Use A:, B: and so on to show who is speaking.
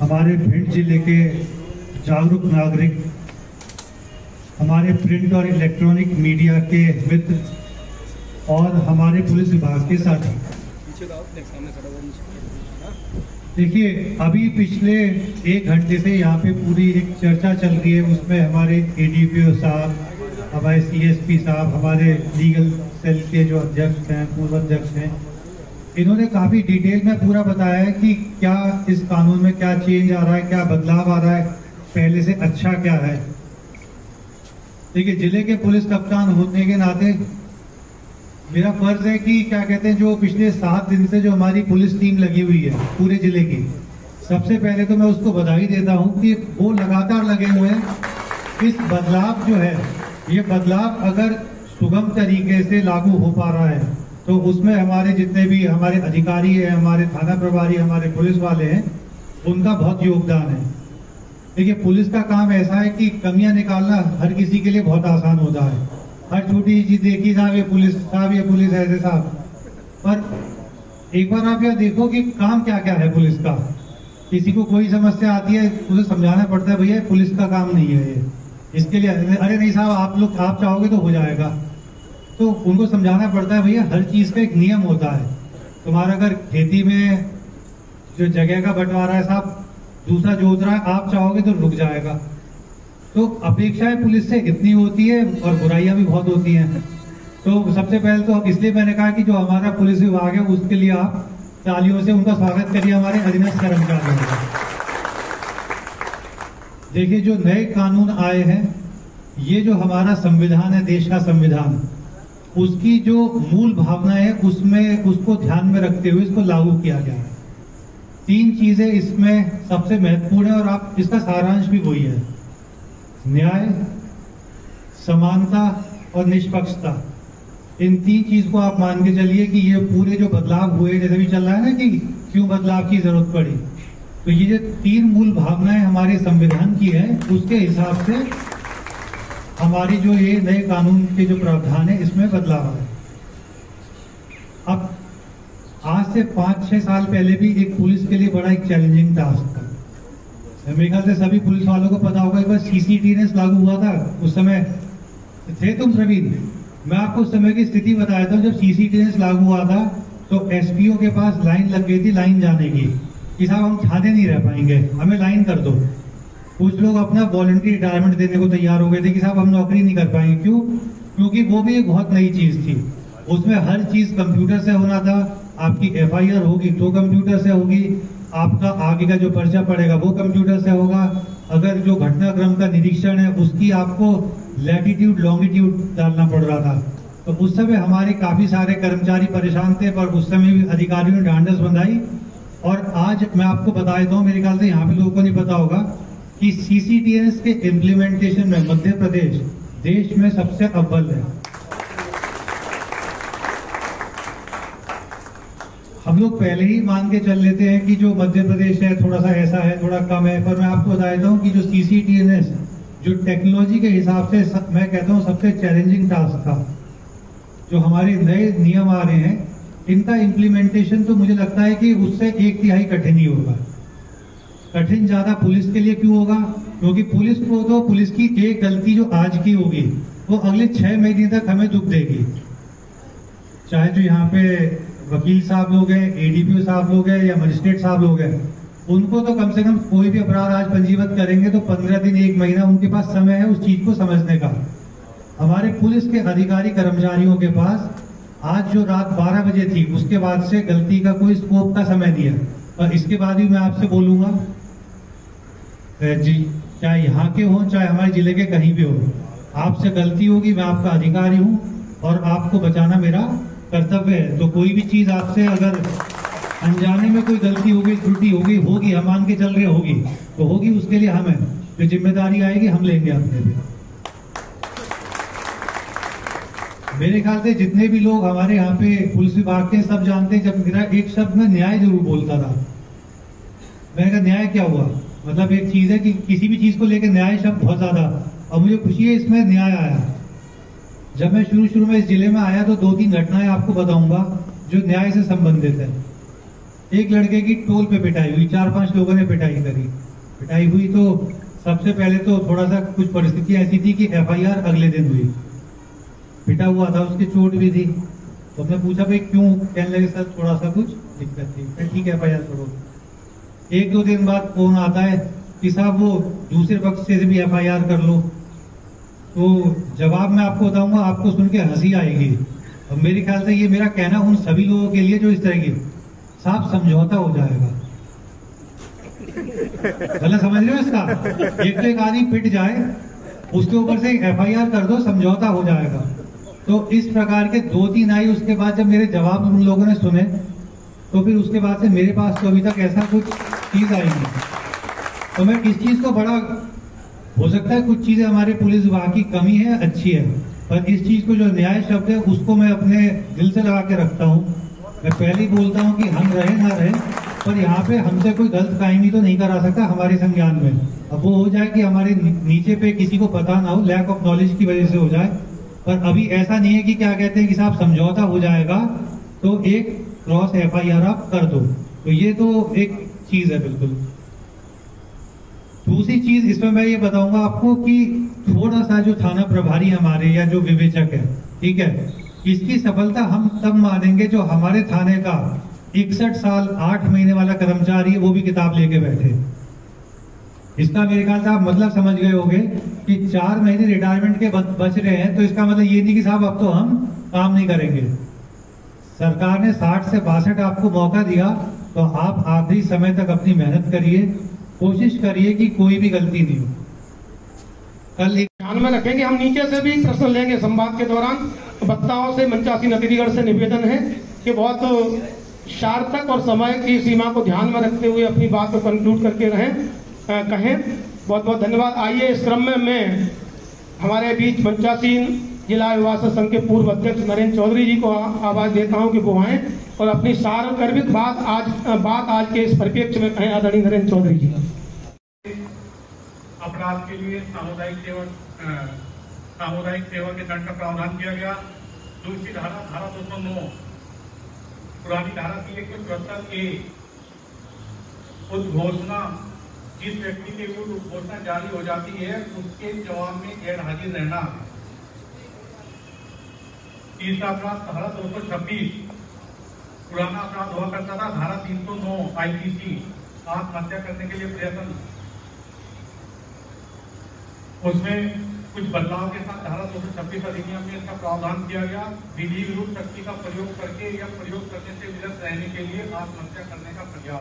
A: हमारे भिंड जिले के जागरूक नागरिक, हमारे प्रिंट और इलेक्ट्रॉनिक मीडिया के मित्र और हमारे पुलिस विभाग के साथी, देखिए अभी पिछले 1 घंटे से यहाँ पे पूरी एक चर्चा चल रही है। उसमें हमारे एडीपीओ साहब, हमारे सीएसपी साहब, हमारे लीगल सेल के जो अध्यक्ष हैं, पूर्व अध्यक्ष हैं, इन्होंने काफ़ी डिटेल में पूरा बताया है कि क्या इस कानून में क्या चेंज आ रहा है, क्या बदलाव आ रहा है, पहले से अच्छा क्या है। देखिए जिले के पुलिस कप्तान होने के नाते मेरा फर्ज है कि क्या कहते हैं, जो पिछले 7 दिन से जो हमारी पुलिस टीम लगी हुई है पूरे जिले की, सबसे पहले तो मैं उसको बधाई देता हूं कि वो लगातार लगे हुए हैं। इस बदलाव जो है, ये बदलाव अगर सुगम तरीके से लागू हो पा रहा है तो उसमें हमारे जितने भी हमारे अधिकारी हैं, हमारे थाना प्रभारी, हमारे पुलिस वाले हैं, उनका बहुत योगदान है। देखिए पुलिस का काम ऐसा है कि कमियां निकालना हर किसी के लिए बहुत आसान होता है। हर छोटी चीज देखी साहब ये पुलिस साहब, ये पुलिस ऐसे साहब, पर एक बार आप यह देखो कि काम क्या क्या है पुलिस का। किसी को कोई समस्या आती है, उसे समझाना पड़ता है भैया पुलिस का काम नहीं है ये, इसके लिए अरे नहीं साहब आप चाहोगे तो हो जाएगा। तो उनको समझाना पड़ता है भैया हर चीज का एक नियम होता है। तुम्हारा अगर खेती में जो जगह का बंटवारा है साहब, दूसरा जोत रहा है, आप चाहोगे तो रुक जाएगा। तो अपेक्षाएं पुलिस से इतनी होती है और बुराइयां भी बहुत होती हैं। तो सबसे पहले तो इसलिए मैंने कहा कि जो हमारा पुलिस विभाग है उसके लिए आप तालियों से उनका स्वागत करिए, हमारे अधीनस्थ कर्मचारियों का। देखिए जो नए कानून आए हैं, ये जो हमारा संविधान है, देश का संविधान, उसकी जो मूल भावना है उसमें उसको ध्यान में रखते हुए इसको लागू किया गया है। 3 चीजें इसमें सबसे महत्वपूर्ण है और आप इसका सारांश भी वही है: न्याय, समानता और निष्पक्षता। इन 3 चीज को आप मान के चलिए कि ये पूरे जो बदलाव हुए, जैसे भी चल रहा है ना कि क्यों बदलाव की जरूरत पड़ी, तो ये जो 3 मूल भावनाएं हमारे संविधान की है, उसके हिसाब से हमारी जो ये नए कानून के जो प्रावधान है इसमें बदलाव है। अब आज से 5-6 साल पहले भी एक पुलिस के लिए बड़ा एक चैलेंजिंग टास्क था। मेरे ख्याल से सभी पुलिस वालों को पता होगा, एक बार सीसीटीएनएस लागू हुआ था, उस समय थे तुम प्रवीण, मैं आपको उस समय की स्थिति बताया था। जब सीसीटीएनएस लागू हुआ था तो एसपीओ के पास लाइन लग गई थी, लाइन जाने की, कि साहब हम थाने नहीं रह पाएंगे, हमें लाइन कर दो। कुछ लोग अपना वॉलंटरी रिटायरमेंट देने को तैयार हो गए थे कि साहब हम नौकरी नहीं कर पाएंगे। क्यों? क्योंकि वो भी एक बहुत नई चीज थी, उसमें हर चीज कंप्यूटर से होना था। आपकी एफआईआर होगी तो कंप्यूटर से होगी, आपका आगे का जो पर्चा पड़ेगा वो कंप्यूटर से होगा, अगर जो घटनाक्रम का निरीक्षण है उसकी आपको लैटिट्यूड लॉन्गिट्यूड डालना पड़ रहा था। तो उस समय हमारे काफी सारे कर्मचारी परेशान थे, पर उस समय भी अधिकारियों ने ढांढस बंधाई। और आज मैं आपको बता देता हूँ, मेरे ख्याल से यहाँ पे लोगों को नहीं पता होगा कि सीसीटीएनएस के इम्प्लीमेंटेशन में मध्य प्रदेश देश में सबसे अव्वल है। हम लोग पहले ही मान के चल लेते हैं कि जो मध्य प्रदेश है थोड़ा सा ऐसा है, थोड़ा कम है, पर मैं आपको बता देता हूँ कि जो सीसीटीएनएस जो टेक्नोलॉजी के हिसाब से मैं कहता हूँ सबसे चैलेंजिंग टास्क था। जो हमारे नए नियम आ रहे हैं इनका इम्प्लीमेंटेशन तो मुझे लगता है कि उससे 1/3 कठिन ही होगा। कठिन ज्यादा पुलिस के लिए क्यों होगा? क्योंकि पुलिस को तो पुलिस की एक गलती जो आज की होगी वो अगले 6 महीने तक हमें दुख देगी। चाहे जो यहाँ पे वकील साहब लोग हैं, एडीपीओ साहब लोग हैं या मजिस्ट्रेट साहब लोग हैं, उनको तो कम से कम कोई भी अपराध आज पंजीबद्ध करेंगे तो 15 दिन 1 महीना उनके पास समय है उस चीज को समझने का। हमारे पुलिस के अधिकारी कर्मचारियों के पास आज जो रात 12 बजे थी उसके बाद से गलती का कोई स्कोप का समय दिया। और इसके बाद भी मैं आपसे बोलूंगा जी, चाहे यहाँ के हो चाहे हमारे जिले के कहीं भी हो, आपसे गलती होगी, मैं आपका अधिकारी हूँ और आपको बचाना मेरा कर्तव्य है। तो कोई भी चीज आपसे अगर अनजाने में कोई गलती होगी, त्रुटि होगी, हम मान के चल रहे होगी तो होगी, उसके लिए हमें जो जिम्मेदारी आएगी हम लेंगे अपने पे। मेरे ख्याल से जितने भी लोग हमारे यहाँ पे पुलिस विभाग के सब जानते हैं, जब मेरा एक शब्द में न्याय जरूर बोलता था। मैंने कहा न्याय क्या हुआ? मतलब एक चीज है कि किसी भी चीज को लेकर न्याय शब्द बहुत ज्यादा, और मुझे खुशी है इसमें न्याय आया। जब मैं शुरू में इस जिले में आया तो 2-3 घटनाएं आपको बताऊंगा जो न्याय से संबंधित है। एक लड़के की टोल पे पिटाई हुई, 4-5 लोगों ने पिटाई करी। पिटाई हुई तो सबसे पहले तो थोड़ा सा कुछ परिस्थितियां ऐसी थी कि एफआईआर अगले दिन हुई। पिटा हुआ था, उसकी चोट भी थी, तो हमने पूछा भाई क्यों, कहने लगे सर थोड़ा सा कुछ दिक्कत थी। ठीक है एफआईआर करो। 1-2 दिन बाद फोन आता है कि साहब वो दूसरे पक्ष से भी एफआईआर कर लो। तो जवाब मैं आपको बताऊंगा, आपको सुन के हंसी आएगी। और मेरे ख्याल से ये मेरा कहना उन सभी लोगों के लिए जो इस तरह की, साफ समझौता हो जाएगा। गलत समझ रहे हो इसका? एक तो एक आदमी पिट जाए, उसके ऊपर से एफआईआर कर दो, समझौता हो जाएगा। तो इस प्रकार के 2-3 आई। उसके बाद जब मेरे जवाब उन लोगों ने सुने, तो फिर उसके बाद से मेरे पास तो अभी तक ऐसा कुछ चीज आई नहीं। तो मैं इस चीज को बड़ा, हो सकता है कुछ चीजें हमारे पुलिस विभाग की कमी है, अच्छी है, पर इस चीज को जो न्याय शब्द है उसको मैं अपने दिल से लगा के रखता हूँ। मैं पहले ही बोलता हूँ कि हम रहे ना रहे, पर यहाँ पे हमसे कोई गलत कायमी तो नहीं करा सकता हमारे संज्ञान में। अब वो हो जाए कि हमारे नीचे पे किसी को पता ना हो, लैक ऑफ नॉलेज की वजह से हो जाए, पर अभी ऐसा नहीं है कि क्या कहते हैं कि साहब समझौता हो जाएगा तो एक क्रॉस एफआईआर आप कर दो। तो ये तो एक चीज है बिल्कुल। दूसरी चीज इसमें मैं ये बताऊंगा आपको कि थोड़ा सा जो थाना प्रभारी हमारे या जो विवेचक है, ठीक है, इसकी सफलता हम तब मानेंगे जो हमारे थाने का 61 साल 8 महीने वाला कर्मचारी है, वो भी किताब लेके बैठे। इसका मेरे ख्याल से आप मतलब समझ गए होंगे कि 4 महीने रिटायरमेंट के बच रहे हैं, तो इसका मतलब ये नहीं कि साहब अब तो हम काम नहीं करेंगे। सरकार ने 60 से 62 आपको मौका दिया, तो आप आखिरी समय तक अपनी मेहनत करिए, कोशिश करिए कि कोई भी गलती नहीं हो। कल
B: ध्यान में रखेंगे, हम नीचे से भी प्रश्न लेंगे संवाद के दौरान। वक्ताओं से मंचासी नगरीगढ़ से निवेदन है कि बहुत सार्थक और समय की सीमा को ध्यान में रखते हुए अपनी बात को कंक्लूड करके कहें। बहुत बहुत धन्यवाद। आइए इस क्रम में मैं हमारे बीच मंचासी जिला युवा संघ के पूर्व अध्यक्ष नरेंद्र चौधरी जी को आवाज देता हूं कि वो आए और अपनी सार्वगर्भित बात आज के इस परिप्रेक्ष्य में कहें। आदरणीय नरेंद्र चौधरी जी।
C: अपराध के लिए सामुदायिक सेवा के दंड का प्रावधान किया गया। दूसरी धारा 209 पुरानी धारा की 174 ए उद्घोषणा, जिस व्यक्ति के विरुद्ध उद्घोषणा जारी हो जाती है उसके जवाब में गैर हाजिर रहना। तीसरा अपराध धारा 226 पुराना अपराध हुआ करता था, धारा 309 आईपीसी आत्महत्या करने के लिए प्रयत्न, उसमें कुछ बदलाव के साथ धारा 226 अधिनियम में इसका प्रावधान किया गया। विधि विरुद्ध शक्ति का प्रयोग करके या प्रयोग करने से विरत रहने के लिए आत्महत्या करने का प्रयास।